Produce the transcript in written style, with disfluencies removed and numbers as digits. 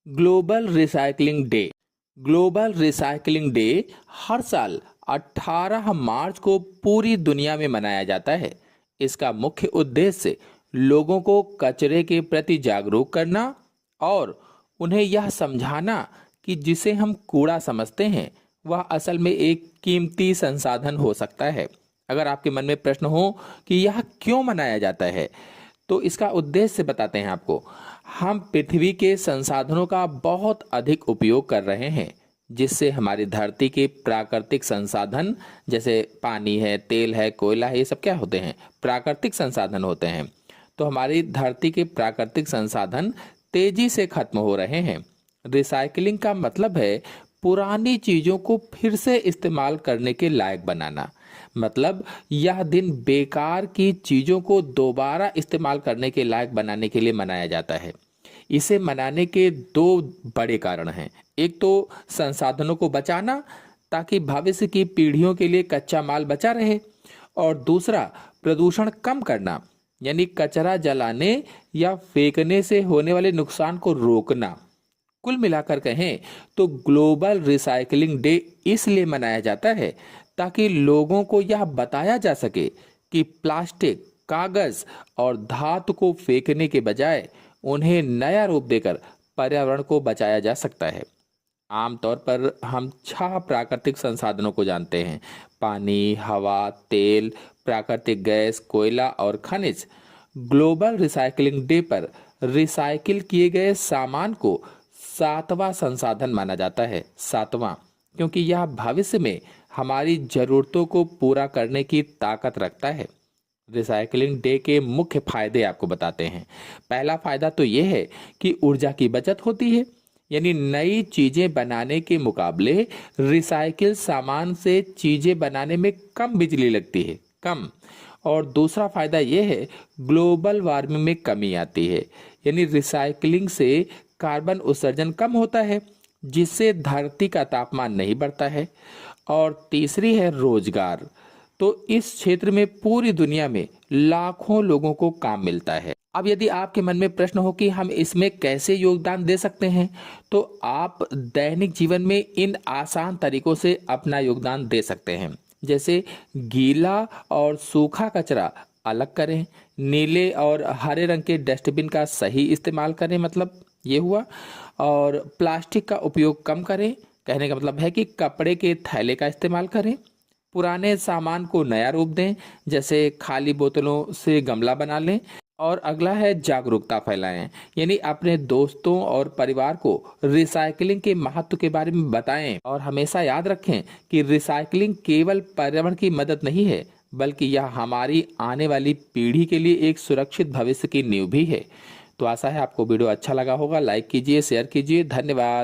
Global recycling day. Global recycling day हर साल 18 मार्च को पूरी दुनिया में मनाया जाता है। इसका मुख्य उद्देश्य लोगों को कचरे के प्रति जागरूक करना और उन्हें यह समझाना कि जिसे हम कूड़ा समझते हैं वह असल में एक कीमती संसाधन हो सकता है। अगर आपके मन में प्रश्न हो कि यह क्यों मनाया जाता है, तो इसका उद्देश्य बताते हैं आपको। हम पृथ्वी के संसाधनों का बहुत अधिक उपयोग कर रहे हैं, जिससे हमारी धरती के प्राकृतिक संसाधन जैसे पानी है, तेल है, कोयला है, ये सब क्या होते हैं? प्राकृतिक संसाधन होते हैं। तो हमारी धरती के प्राकृतिक संसाधन तेजी से खत्म हो रहे हैं। रिसाइकलिंग का मतलब है पुरानी चीजों को फिर से इस्तेमाल करने के लायक बनाना। मतलब यह दिन बेकार की चीजों को दोबारा इस्तेमाल करने के लायक बनाने के लिए मनाया जाता है। इसे मनाने के दो बड़े कारण हैं। एक तो संसाधनों को बचाना ताकि भविष्य की पीढ़ियों के लिए कच्चा माल बचा रहे, और दूसरा प्रदूषण कम करना, यानी कचरा जलाने या फेंकने से होने वाले नुकसान को रोकना। कुल मिलाकर कहें तो ग्लोबल रिसाइकलिंग डे इसलिए मनाया जाता है ताकि लोगों को यह बताया जा सके कि प्लास्टिक, कागज और धातु को फेंकने के बजाय उन्हें नया रूप देकर पर्यावरण को बचाया जा सकता है। आमतौर पर हम 6 प्राकृतिक संसाधनों को जानते हैं: पानी, हवा, तेल, प्राकृतिक गैस, कोयला और खनिज। ग्लोबल रिसाइकलिंग डे पर रिसाइकिल किए गए सामान को 7वां संसाधन माना जाता है। 7वां, क्योंकि यह भविष्य में हमारी जरूरतों को पूरा करने की ताकत रखता है। रिसाइकलिंग डे के मुख्य फायदे आपको बताते हैं। पहला फायदा तो यह है कि ऊर्जा की बचत होती है, यानी नई चीजें बनाने के मुकाबले रिसाइकिल सामान से चीजें बनाने में कम बिजली लगती है, कम। और दूसरा फायदा यह है ग्लोबल वार्मिंग में कमी आती है, यानी रिसाइकलिंग से कार्बन उत्सर्जन कम होता है, जिससे धरती का तापमान नहीं बढ़ता है। और तीसरी है रोजगार। तो इस क्षेत्र में पूरी दुनिया में लाखों लोगों को काम मिलता है। अब यदि आपके मन में प्रश्न हो कि हम इसमें कैसे योगदान दे सकते हैं, तो आप दैनिक जीवन में इन आसान तरीकों से अपना योगदान दे सकते हैं। जैसे गीला और सूखा कचरा अलग करें, नीले और हरे रंग के डस्टबिन का सही इस्तेमाल करें, मतलब ये हुआ। और प्लास्टिक का उपयोग कम करें, कहने का मतलब है कि कपड़े के थैले का इस्तेमाल करें। पुराने सामान को नया रूप दें, जैसे खाली बोतलों से गमला बना लें। और अगला है जागरूकता फैलाएं, यानी अपने दोस्तों और परिवार को रिसाइकलिंग के महत्व के बारे में बताएं। और हमेशा याद रखें कि रिसाइकलिंग केवल पर्यावरण की मदद नहीं है, बल्कि यह हमारी आने वाली पीढ़ी के लिए एक सुरक्षित भविष्य की नींव भी है। तो आशा है आपको वीडियो अच्छा लगा होगा। लाइक कीजिए, शेयर कीजिए। धन्यवाद।